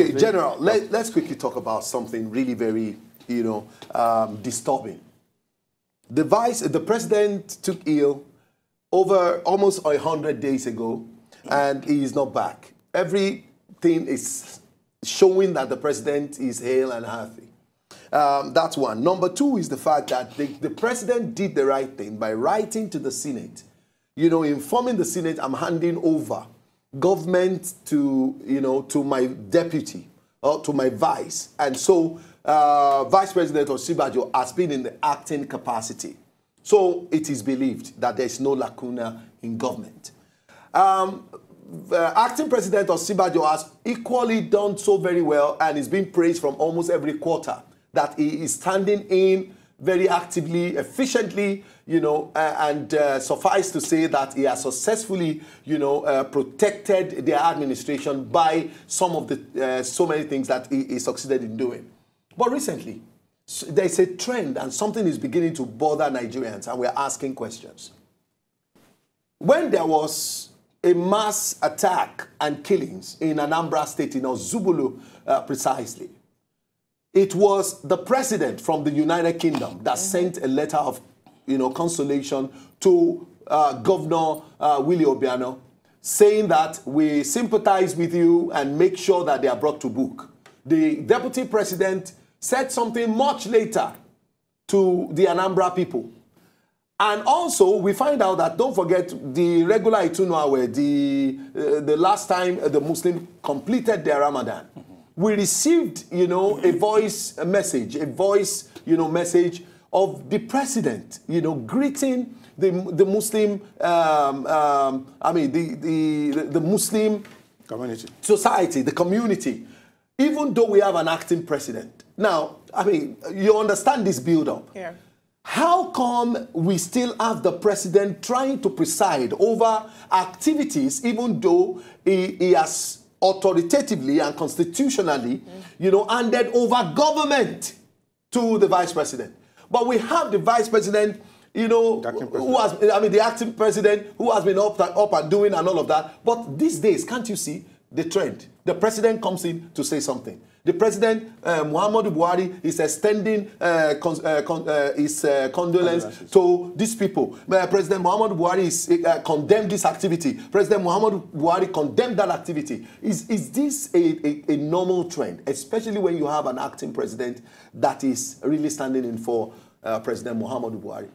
Okay, General, let's quickly talk about something really very, disturbing. The president took ill over almost 100 days ago, and he is not back. Everything is showing that the president is hale and healthy. That's one. Number two is the fact that the president did the right thing by writing to the Senate, informing the Senate, I'm handing over government to my deputy or to my vice. And so Vice President Osibajo has been in the acting capacity. So it is believed that there is no lacuna in government. Acting President Osibajo has equally done so very well and is being praised from almost every quarter that he is standing in very actively, efficiently, and suffice to say that he has successfully, protected their administration by some of the so many things that he succeeded in doing. But recently, there's a trend and something is beginning to bother Nigerians, and we're asking questions. When there was a mass attack and killings in Anambra State, in Ozubulu precisely, it was the president from the United Kingdom that sent a letter of, consolation to Governor Willie Obiano, saying that we sympathize with you and make sure that they are brought to book. The deputy president said something much later to the Anambra people. And also, we find out that, don't forget, the regular Itunuawe, the last time the Muslim completed their Ramadan, we received, a voice message of the president, greeting the Muslim, the Muslim community, society, the community, even though we have an acting president. Now, you understand this build-up. Yeah. How come we still have the president trying to preside over activities, even though he has authoritatively and constitutionally, handed over government to the vice president? But we have the vice president, who has, the acting president who has been up and doing and all of that. But these days, can't you see the trend? The president comes in to say something. The president, Muhammadu Buhari, is extending his condolence to these people. President Muhammadu Buhari condemned this activity. President Muhammadu Buhari condemned that activity. Is this a normal trend, especially when you have an acting president that is really standing in for President Muhammadu Buhari?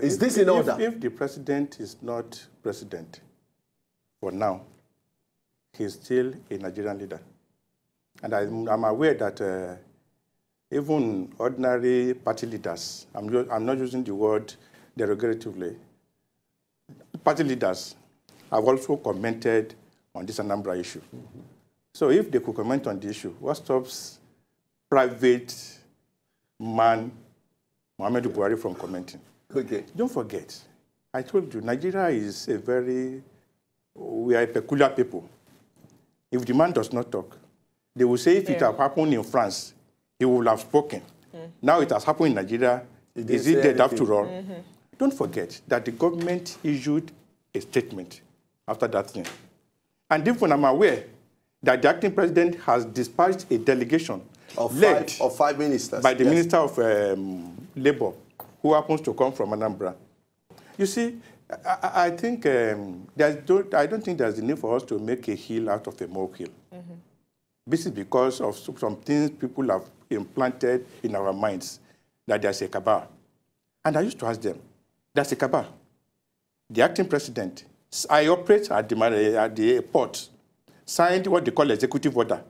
Is this in order? If the president is not president for now, he's still a Nigerian leader. And I'm aware that even ordinary party leaders, I'm not using the word derogatively, party leaders have also commented on this Anambra issue. So if they could comment on the issue, what stops private man Muhammadu Buhari from commenting? Okay. Don't forget, I told you, Nigeria is we are a peculiar people. If the man does not talk, they will say if it had happened in France, he would have spoken. Now it has happened in Nigeria. Is it dead after all? Don't forget that the government issued a statement after that thing. And even I'm aware that the acting president has dispatched a delegation of five ministers by the Minister of Labour, who happens to come from Anambra. You see, I think I don't think there's a need for us to make a hill out of a molehill. This is because of some things people have implanted in our minds, that there's a cabal. And I used to ask them, there's a cabal. The acting president, I operate at the airport, signed what they call executive order,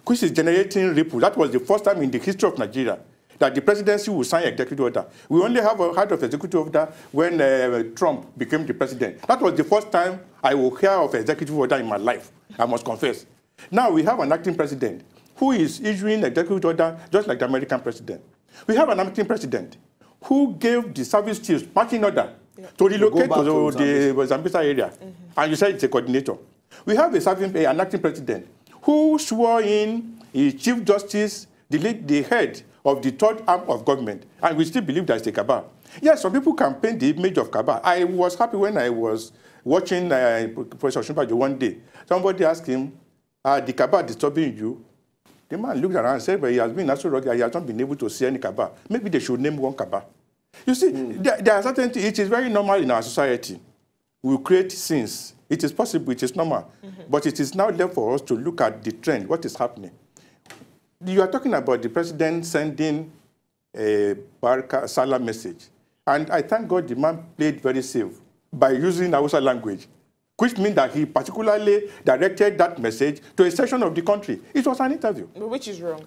which is generating ripple. That was the first time in the history of Nigeria that the presidency will sign executive order. We only have a heard of executive order when Trump became the president. That was the first time I will hear of executive order in my life, I must confess. Now we have an acting president who is issuing executive order just like the American president. We have an acting president who gave the service chiefs marching order to relocate to the Zambesa area. And you said it's a coordinator. We have an acting president who swore in his chief justice, the head of the third arm of government, and we still believe there's a cabal. Yes, some people can paint the image of cabal. I was happy when I was watching Professor Shumbajo one day. Somebody asked him, the Kaaba disturbing you? The man looked around and said, well, he has been so rugged, he has not been able to see any Kaaba. Maybe they should name one Kaaba. You see, there are certain things, it is very normal in our society. We create sins. It is possible, it is normal. But it is now left for us to look at the trend, what is happening. You are talking about the president sending a Baraka Salah message. And I thank God the man played very safe by using Hausa language, which means that he particularly directed that message to a section of the country. It was an interview. Which is wrong.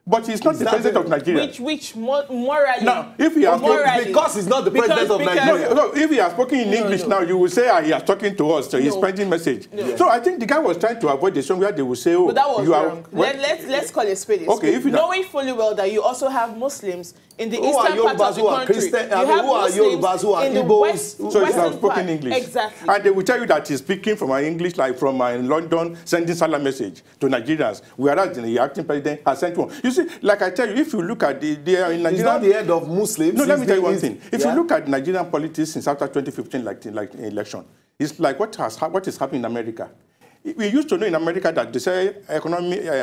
But he's not the president of Nigeria. Which morally? Now, if he has because he's not the president of Nigeria. No, if he has spoken in English now, you will say he is talking to us, so he's sending message. So I think the guy was trying to avoid the song where they will say, oh, but that was you wrong. Let's call it spade. Okay, if you knowing fully well that you also have Muslims in the eastern part of the country. Who are Yorubas, who are Igbos? So he has spoken English. Exactly. And they will tell you that he's speaking from English, like from London, sending Salah message to Nigerians, whereas the acting president has sent one. You see, like I tell you, if you look at in Nigeria... He's not the head of Muslims. No, let me tell you one thing. If you look at Nigerian politics since after 2015, like election, it's like what is happening in America. We used to know in America that they say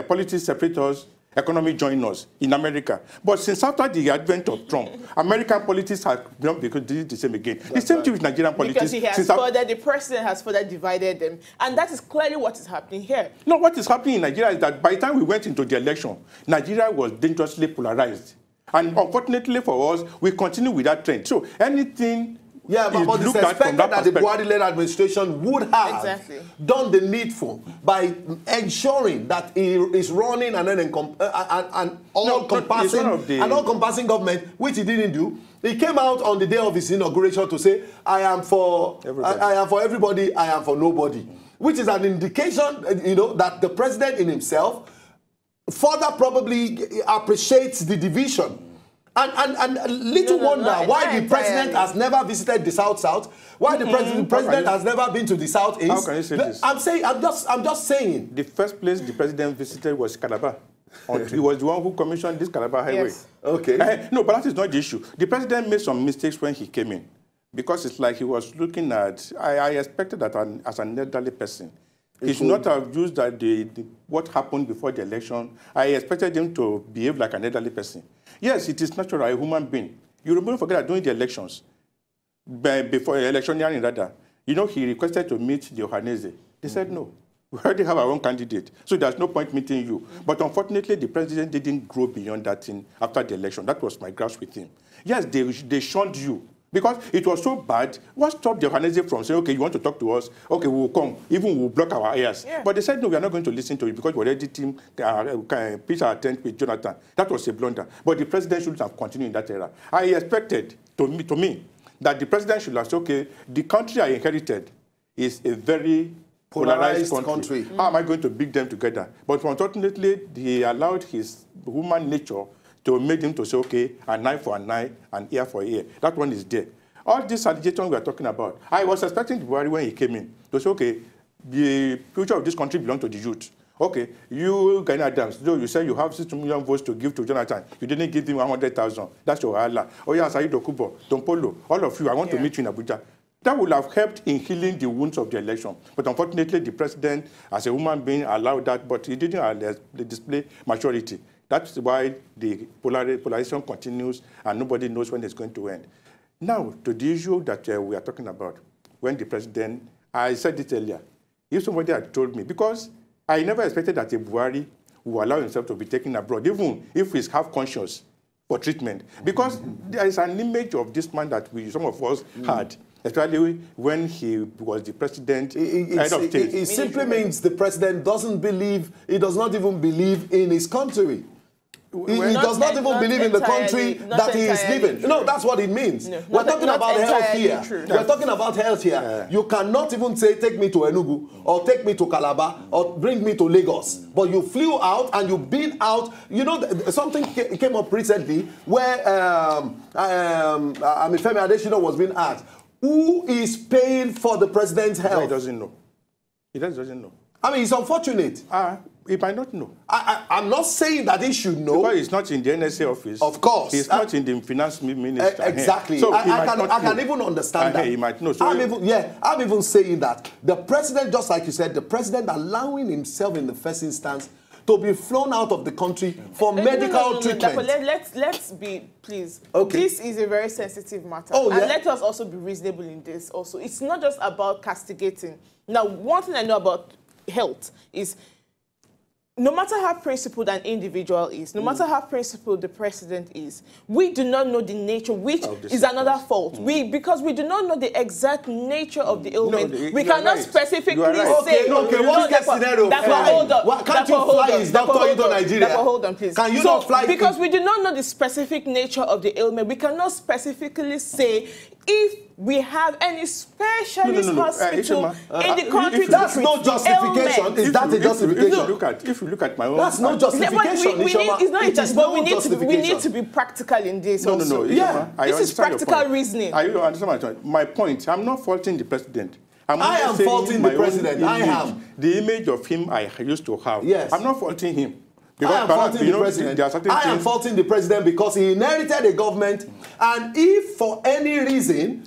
politics separate us, economy join us in America. But since after the advent of Trump, American politics has not become the same again. The same thing with Nigerian politics. Because the president has further divided them. And that is clearly what is happening here. No, what is happening in Nigeria is that by the time we went into the election, Nigeria was dangerously polarized. And unfortunately for us, we continue with that trend. So anything... Yeah, but it's expected that the Buhari-led administration would have done the needful by ensuring that he is running an all-encompassing government, which he didn't do. He came out on the day of his inauguration to say, I am for everybody, I am for nobody, which is an indication, that the president in himself further probably appreciates the division. And little wonder why the president has never visited the South-South, why the president has never been to the South-East. How can you say this? I'm just saying. The first place the president visited was Calabar. He was the one who commissioned this Calabar highway. Yes. Okay. No, but that is not the issue. The president made some mistakes when he came in, because it's like he was looking at... I expected that as an elderly person, he should not have used that what happened before the election. I expected him to behave like an elderly person. Yes, it is natural, a human being. You remember, forget that during the elections, before electioneering rather, he requested to meet the Ohanese. They said no. We already have our own candidate, so there's no point meeting you. But unfortunately, the president didn't grow beyond that thing after the election. That was my grasp with him. Yes, they shunned you. Because it was so bad, what stopped the Ohanese from saying, okay, you want to talk to us? Okay, we'll come. Even we'll block our ears. Yeah. But they said, no, we are not going to listen to you because we already pitched our tent with Jonathan. That was a blunder. But the president should have continued in that era. I expected, to me, that the president should have said, okay, the country I inherited is a very polarized country. How am I going to bring them together? But unfortunately, he allowed his human nature to make him to say, okay, an eye for an eye, an ear for ear. That one is there. All this agitation we are talking about, I was expecting Buhari when he came in to say, okay, the future of this country belongs to the youth. Okay, you, Gani Adams, though you say you have 6 million votes to give to Jonathan, you didn't give him 100,000. That's your Allah. Oh yeah, Said Okubo, Tompolo, all of you, I want to meet you in Abuja. That would have helped in healing the wounds of the election. But unfortunately, the president, as a human being, allowed that, but he didn't display maturity. That's why the polarization continues and nobody knows when it's going to end. Now, to the issue that we are talking about, when the president, I said it earlier, if somebody had told me, because I never expected that a Buhari would allow himself to be taken abroad, even if he's half conscious for treatment. Because there is an image of this man that some of us had, especially when he was the president, head of state. It simply means the president doesn't believe, he does not even believe in his country. He does not even believe in the country that he is living. No, that's what it means. No, we're talking about health here. We're talking about health here. Yeah. You cannot even say, take me to Enugu, or take me to Calabar, or bring me to Lagos. But you flew out and you've been out. Something came up recently where Femi Adesina was being asked, who is paying for the president's health? He doesn't know. He doesn't know. I mean, it's unfortunate. He might not know. I'm not saying that he should know. Because he's not in the NSA office. Of course. He's not in the finance minister. Exactly. So I can even understand that. He might know. So I'm even saying that the president, just like you said, the president allowing himself in the first instance to be flown out of the country for medical treatment. Let's be, please. Okay. This is a very sensitive matter. Oh, yeah. And let us also be reasonable in this also. It's not just about castigating. Now, one thing I know about health is no matter how principled an individual is, no matter how principled the president is, we do not know the nature, which is another fault. Because we do not know the exact nature of the ailment. We cannot specifically say. Okay, what's the scenario? Hold on. Can't you fly his doctor into Nigeria? Hold on, please. Can you not fly? Because we do not know the specific nature of the ailment, we cannot specifically say if we have any specialist hospital in the country. That's no justification. Is that a justification? If you look at my own... That's no justification. It's not just, but we need to be practical in this also. Yeah. This is practical reasoning. I understand my point. My point, I'm not faulting the president. I am faulting the president. I am. The image of him I used to have. Yes. I'm not faulting him. I am faulting the president. I am faulting the president because he inherited a government, and if for any reason,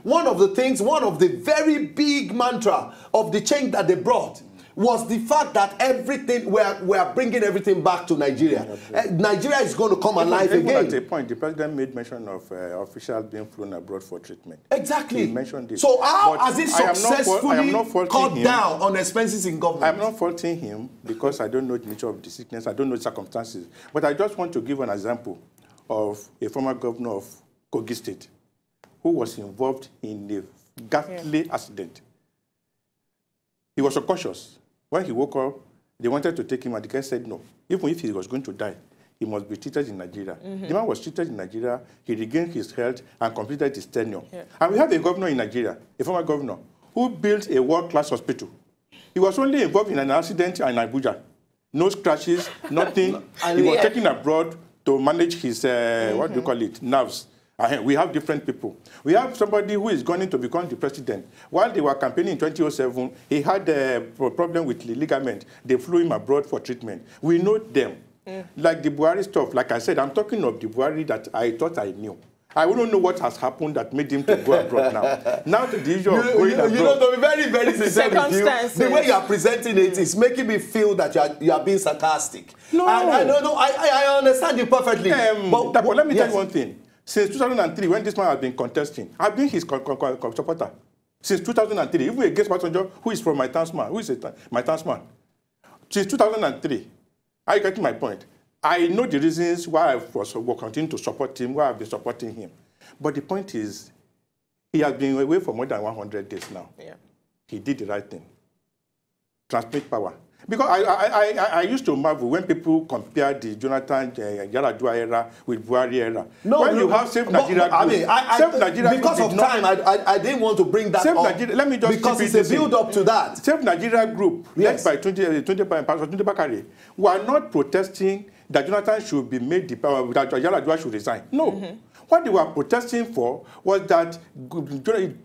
one of the very big mantra of the change that they brought was the fact that everything, we are bringing everything back to Nigeria. Nigeria is going to come alive again. At a point, the president made mention of officials being flown abroad for treatment. Exactly. He mentioned this. So how has he successfully cut down on expenses in government? I'm not faulting him because I don't know the nature of the sickness. I don't know the circumstances. But I just want to give an example of a former governor of Kogi State who was involved in a ghastly accident. He was subconscious. When he woke up, they wanted to take him, and the guy said no. Even if he was going to die, he must be treated in Nigeria. The man was treated in Nigeria, he regained his health and completed his tenure. And we have a governor in Nigeria, a former governor, who built a world-class hospital. He was only involved in an accident in Abuja. No scratches, nothing. He was taken abroad to manage his, what do you call it, nerves. We have different people. We have somebody who is going to become the president. While they were campaigning in 2007, he had a problem with the ligament. They flew him abroad for treatment. We know them. Like the Buhari stuff, like I said, I'm talking of the Buhari that I thought I knew. I wouldn't know what has happened that made him to go abroad now. Now the issue of going abroad. You know, to be very, very sincere with you, the way you are presenting it is making me feel that you are being sarcastic. No. I understand you perfectly. But let me tell you one thing. Since 2003, when this man has been contesting, I've been his supporter. Since 2003, even against Passenger, who is from my townsman, my townsman. Since 2003, are you getting my point? I know the reasons why I will continue to support him, why I've been supporting him. But the point is, he has been away for more than 100 days now. Yeah. He did the right thing. Transmit power. Because I used to marvel when people compare the Jonathan Yaradua era with Buhari era. No, when you have Safe Nigeria Group, because of time, I didn't want to bring that up. Nigeria, let me just because it's a build-up to that. Safe Nigeria Group, led by Tunde Bakare, were not protesting that Jonathan should be made the power, that Yaradua should resign. No. What they were protesting for was that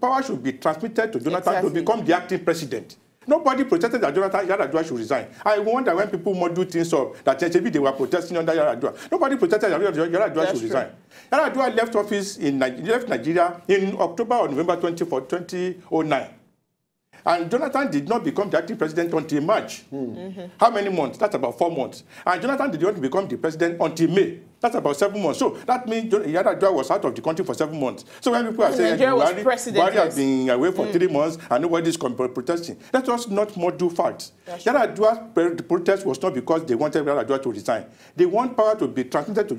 power should be transmitted to Jonathan to become the acting president. Nobody protested that Yaradua should resign. I wonder when people model things up that they were protesting under Yaradua. Nobody protested that Yaradua should resign. Yaradua left office left Nigeria in October or November 2009. And Jonathan did not become the acting president until March. How many months? That's about 4 months. And Jonathan did not become the president until May. That's about 7 months. So that means Yaradua was out of the country for 7 months. So when people are saying Buhari has been away for 3 months and nobody's protesting, let us not model facts. Yaradua's protest was not because they wanted Yaradua to resign. They want power to be transmitted to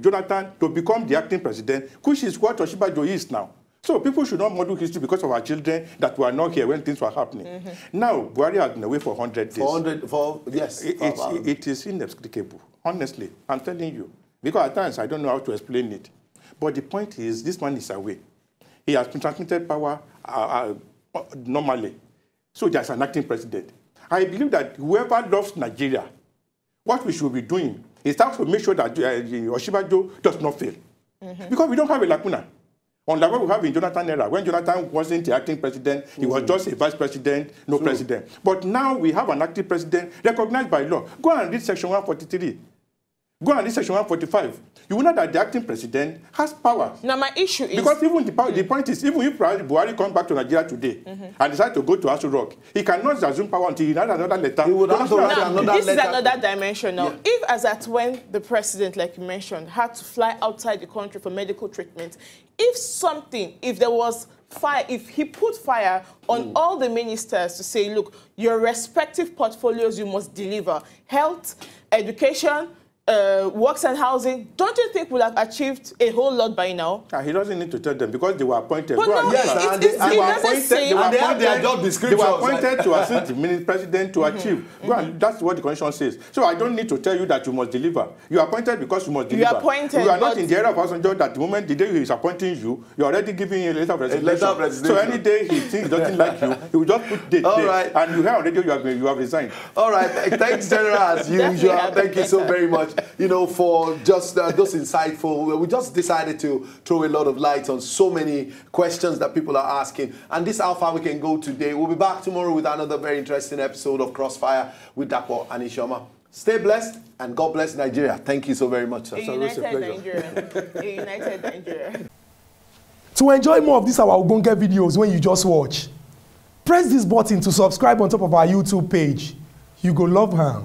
Jonathan to become the acting president, which is what Oshibajo is now. So people should not model history because of our children that were not here when things were happening. Now, Buhari has been away for 100 days. Yes. It is inexplicable, honestly. I'm telling you. Because at times, I don't know how to explain it. But the point is, this man is away. He has been transmitted power normally. So there's an acting president. I believe that whoever loves Nigeria, what we should be doing is to make sure that Oshibajo does not fail. Because we don't have a lacuna. Unlike what we have in Jonathan era, when Jonathan wasn't the acting president, he was just a vice president, no president. But now we have an acting president recognized by law. Go and read section 143. Go and read section 145. You will know that the acting president has power. Now my issue is... Because even the point is, even if Buhari comes back to Nigeria today and decides to go to Aso Rock, he cannot assume power until he has another letter. He would have to write another letter. This is another dimension now. Yeah. If, as at when the president, like you mentioned, had to fly outside the country for medical treatment, if there was fire, if he put fire on all the ministers to say, look, your respective portfolios you must deliver, health, education, works and housing, don't you think we'll have achieved a whole lot by now? He doesn't need to tell them because they were appointed. But no, they have their job description. They were appointed to assist the president to achieve. That's what the constitution says. So I don't need to tell you that you must deliver. You are appointed because you must deliver. You are appointed. You are not in the era of Obasanjo that the moment the day he is appointing you, you are already giving him a letter of resignation. So any day he thinks he doesn't like you, he will just put date there. Right. And you have already you have resigned. All right. Thanks, General, as usual. Thank you so very much. You know, for just those insightful. We just decided to throw a lot of light on so many questions that people are asking. And this is how far we can go today. We'll be back tomorrow with another very interesting episode of Crossfire with Dapo and Ishoma. Stay blessed and God bless Nigeria. Thank you so very much, sir. A united Nigeria. A united Nigeria. To enjoy more of these our Ogbonge videos when you just watch, press this button to subscribe on top of our YouTube page. You go love her.